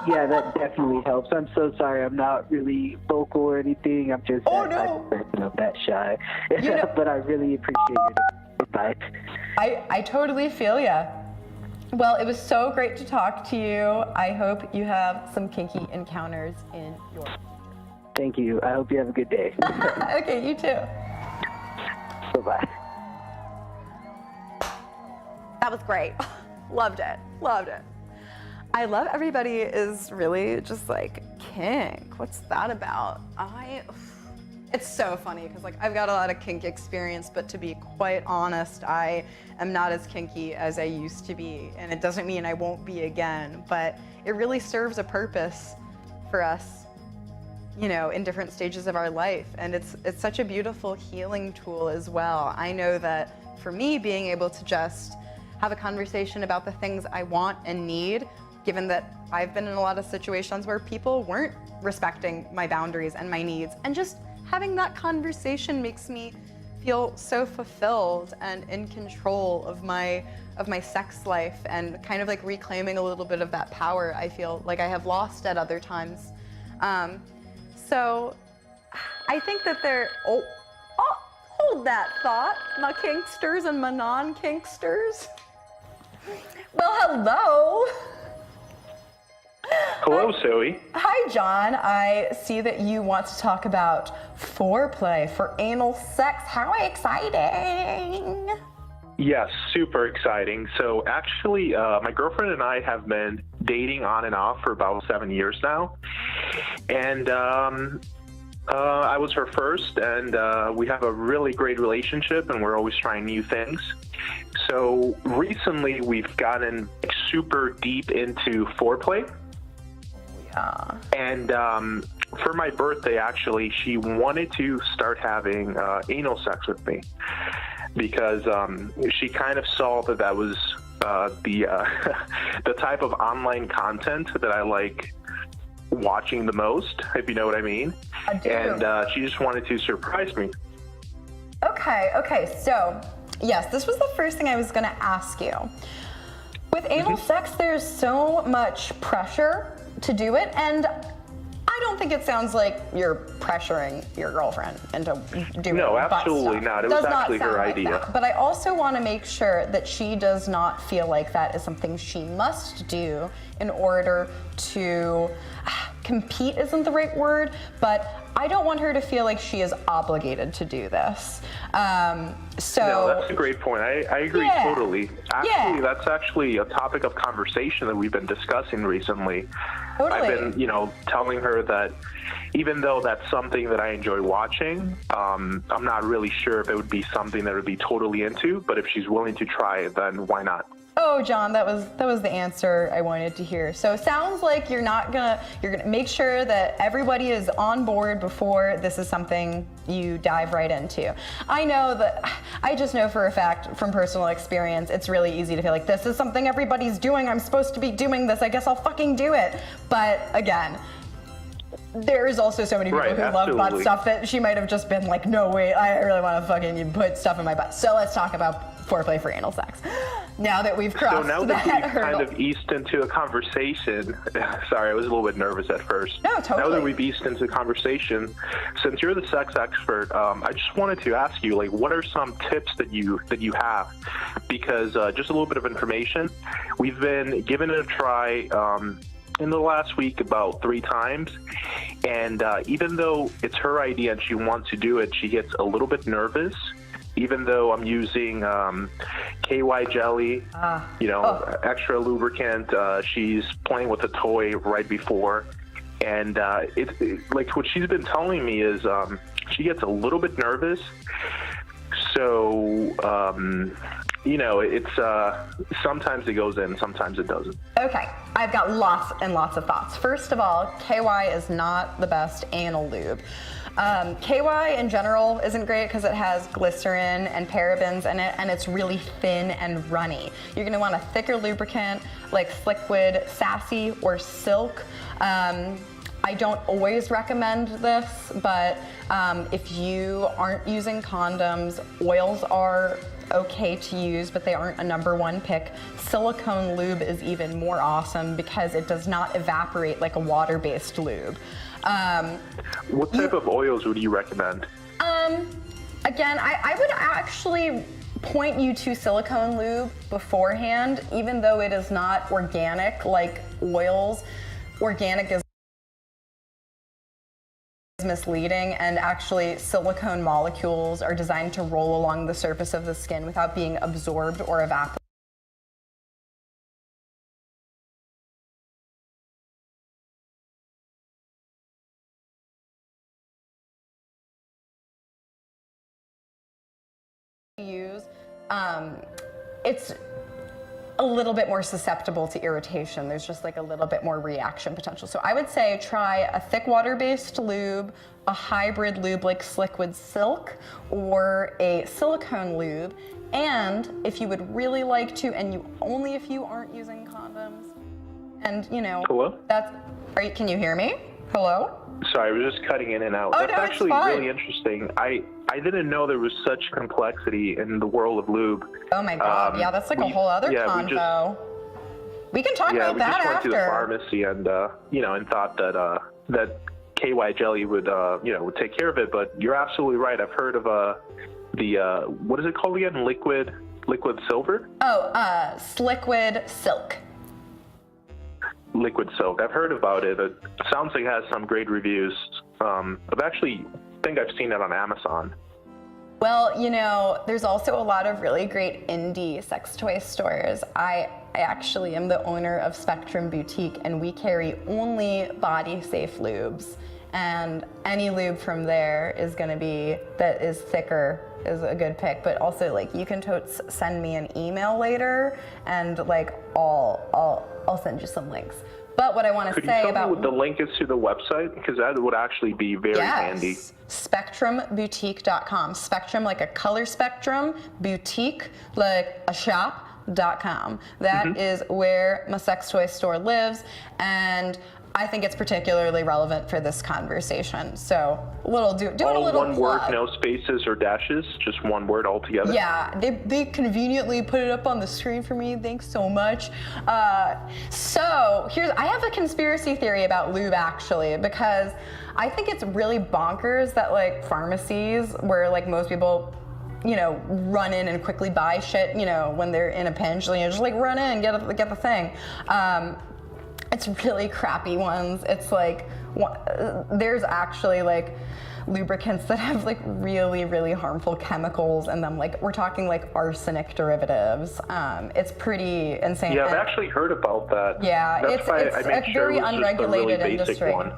Yeah, that definitely helps. I'm so sorry. I'm not really vocal or anything. I'm just that type of person. I'm that shy. But I really appreciate your advice. I totally feel ya. Well, it was so great to talk to you. I hope you have some kinky encounters in your future. Thank you. I hope you have a good day. Okay, you too. Bye-bye. That was great. Loved it. Loved it. I love everybody is really just like kink. What's that about? It's so funny because like I've got a lot of kink experience, but to be quite honest, I am not as kinky as I used to be, and it doesn't mean I won't be again, but it really serves a purpose for us, you know, in different stages of our life, and it's such a beautiful healing tool as well. I know that for me, being able to just have a conversation about the things I want and need, given that I've been in a lot of situations where people weren't respecting my boundaries and my needs, and just having that conversation makes me feel so fulfilled and in control of my sex life, and kind of like reclaiming a little bit of that power I feel like I have lost at other times. So I think that hold that thought, my kinksters and my non-kinksters. Well, hello. Hello, Zoe. Hi, John. I see that you want to talk about foreplay for anal sex. How exciting! Yes, super exciting. So actually, my girlfriend and I have been dating on and off for about 7 years now. And I was her first, and we have a really great relationship, and we're always trying new things. So recently, we've gotten super deep into foreplay. Yeah. And for my birthday, actually, she wanted to start having anal sex with me because she kind of saw that was the type of online content that I like watching the most, if you know what I mean. I do. And she just wanted to surprise me. Okay, so yes, this was the first thing I was gonna ask you. With anal sex, there's so much pressure to do it, and I don't think it sounds like you're pressuring your girlfriend into doing No, butt absolutely stuff. not. It Does was not actually sound her like idea. that. But I also want to make sure that she does not feel like that is something she must do in order to compete isn't the right word, but I don't want her to feel like she is obligated to do this. No, that's a great point. I agree totally. Actually, that's actually a topic of conversation that we've been discussing recently. Totally. I've been, telling her that even though that's something that I enjoy watching, I'm not really sure if it would be something that would be totally into, but if she's willing to try it, then why not? Oh, John, that was the answer I wanted to hear. So it sounds like you're gonna make sure that everybody is on board before this is something you dive right into. I just know for a fact from personal experience, it's really easy to feel like this is something everybody's doing. I'm supposed to be doing this. I guess I'll fucking do it. But again, there is also so many people who love butt stuff that she might have just been like, no, wait, I really want to fucking put stuff in my butt. So let's talk about foreplay for anal sex. Now that we've crossed that hurdle. kind of eased into a conversation, sorry, I was a little bit nervous at first. No, totally. Now that we've eased into a conversation, since you're the sex expert, I just wanted to ask you, like, what are some tips that you have? Because just a little bit of information, we've been giving it a try in the last week about 3 times, and even though it's her idea and she wants to do it, she gets a little bit nervous. Even though I'm using KY jelly, extra lubricant, she's playing with a toy right before. And like what she's been telling me is she gets a little bit nervous. So, it's sometimes it goes in, sometimes it doesn't. Okay, I've got lots and lots of thoughts. First of all, KY is not the best anal lube. KY in general isn't great because it has glycerin and parabens in it, and it's really thin and runny. You're gonna want a thicker lubricant like Fliquid, Sassy, or Silk. I don't always recommend this, but if you aren't using condoms, oils are okay to use, but they aren't a #1 pick. Silicone lube is even more awesome because it does not evaporate like a water-based lube. What type of oils would you recommend? Again, I would actually point you to silicone lube beforehand, even though it is not organic like oils. Organic is misleading, and actually silicone molecules are designed to roll along the surface of the skin without being absorbed or evaporated. It's a little bit more susceptible to irritation. There's just like a little bit more reaction potential. So I would say try a thick water-based lube, a hybrid lube like Sliquid Silk, or a silicone lube. And if you would really like to, and only if you aren't using condoms, and Hello? Can you hear me? Hello? Sorry, I was just cutting in and out. Oh, That's no, it's actually fine. really interesting. I didn't know there was such complexity in the world of lube. Oh my God, yeah, that's like a whole other convo. We can talk about that after. We just went to the after. pharmacy and and thought that KY jelly would would take care of it. But you're absolutely right. I've heard of the what is it called again? Liquid silver? Oh, Sliquid Silk. Liquid Silk. I've heard about it. It sounds like it has some great reviews. I've seen it on Amazon. Well, there's also a lot of really great indie sex toy stores. I actually am the owner of Spectrum Boutique, and we carry only body safe lubes. And any lube from there is going to be, that is thicker, is a good pick. But also, like, you can totes send me an email later, and like I'll send you some links. But what I want to say about... Could you tell me what the link is to the website? Because that would actually be very handy. SpectrumBoutique.com. Spectrum like a color spectrum, boutique like a shop.com. That is where my sex toy store lives, and I think it's particularly relevant for this conversation. So doing a little one word, no spaces or dashes, just one word altogether. Yeah, they conveniently put it up on the screen for me. Thanks so much. So I have a conspiracy theory about lube actually, because I think it's really bonkers that like pharmacies where like most people run in and quickly buy shit, when they're in a pinch, just like run in and get the thing. It's really crappy ones. It's like, there's actually like lubricants that have like really, really harmful chemicals in them. Like we're talking like arsenic derivatives. It's pretty insane. Yeah, I've actually heard about that. Yeah, it's a very unregulated industry. One.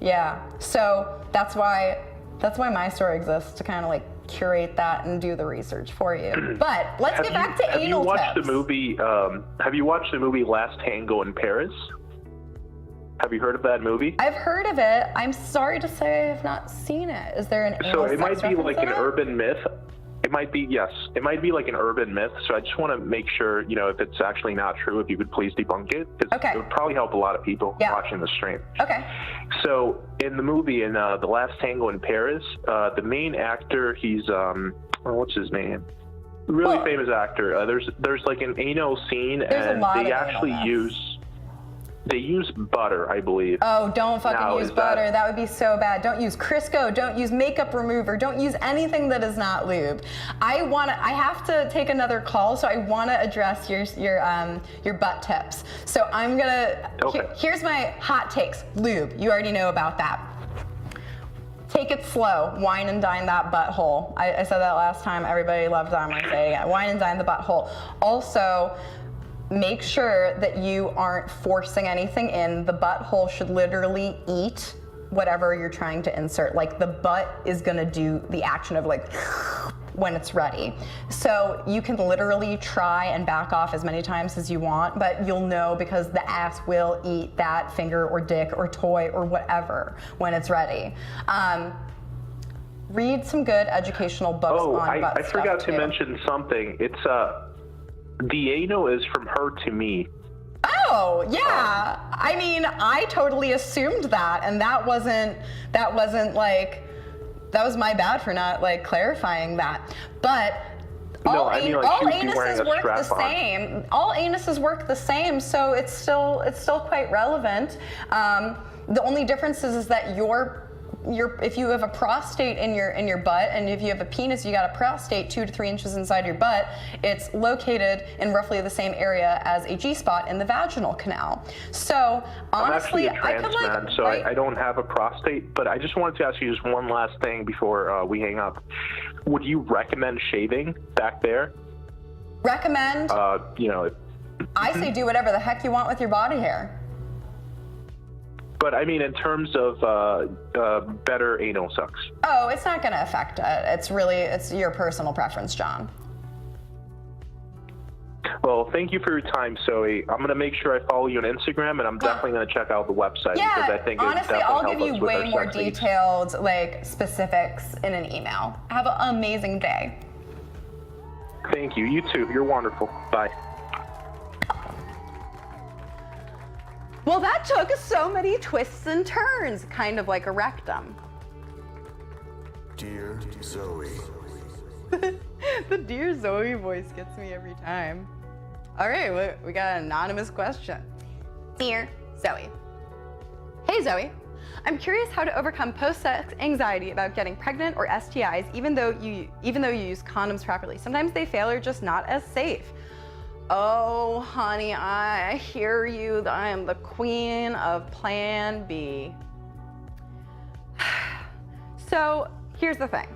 Yeah, so that's why my store exists, to kind of like curate that and do the research for you. But let's get back to anal tips. Have you watched the movie Last Tango in Paris? Have you heard of that movie? I've heard of it. I'm sorry to say I have not seen it. Is there an anal So it might be like an it? urban myth. It might be, yes. It might be like an urban myth. So I just want to make sure, if it's actually not true, if you could please debunk it. Okay. It would probably help a lot of people watching the stream. Okay. So in the movie, in The Last Tango in Paris, the main actor, he's, what's his name? Really famous actor. There's like an anal scene, and they actually use butter, I believe. Oh, don't fucking use butter. That would be so bad. Don't use Crisco. Don't use makeup remover. Don't use anything that is not lube. I have to take another call, so I want to address your butt tips. So I'm gonna. Okay. Here's my hot takes. Lube. You already know about that. Take it slow. Wine and dine that butthole. I said that last time. Everybody loved that. I'm gonna say it again. Wine and dine the butthole. Also, make sure that you aren't forcing anything in. The butthole should literally eat whatever you're trying to insert. Like the butt is gonna do the action of like when it's ready. So you can literally try and back off as many times as you want, but you'll know because the ass will eat that finger or dick or toy or whatever when it's ready. Read some good educational books on butt I forgot stuff to mention something. It's the anal is from her to me. Oh, yeah. I mean, I totally assumed that, and that wasn't like, that was my bad for not like clarifying that. But No, I mean, like, she would be wearing anuses a work the strap-on. same. All anuses work the same, so it's still quite relevant. The only difference is that if you have a prostate in your butt, and if you have a penis, you got a prostate 2 to 3 inches inside your butt. It's located in roughly the same area as a G-spot in the vaginal canal. So honestly, I'm actually a trans man, so I don't have a prostate. But I just wanted to ask you just one last thing before we hang up. Would you recommend shaving back there? Recommend? You know. I say do whatever the heck you want with your body hair. But I mean, in terms of better anal sex. Oh, it's not going to affect it. It's your personal preference, John. Well, thank you for your time, Zoe. I'm going to make sure I follow you on Instagram, and I'm definitely going to check out the website because I think honestly, I'll give you way more sex needs. detailed specifics in an email. Have an amazing day. Thank you. You too. You're wonderful. Bye. Well, that took so many twists and turns, kind of like a rectum. Dear Zoe. The Dear Zoe voice gets me every time. All right, we got an anonymous question. Dear Zoe. Hey Zoe, I'm curious how to overcome post-sex anxiety about getting pregnant or STIs even though you use condoms properly. Sometimes they fail or just not as safe. Oh, honey, I hear you. I am the queen of Plan B. So here's the thing.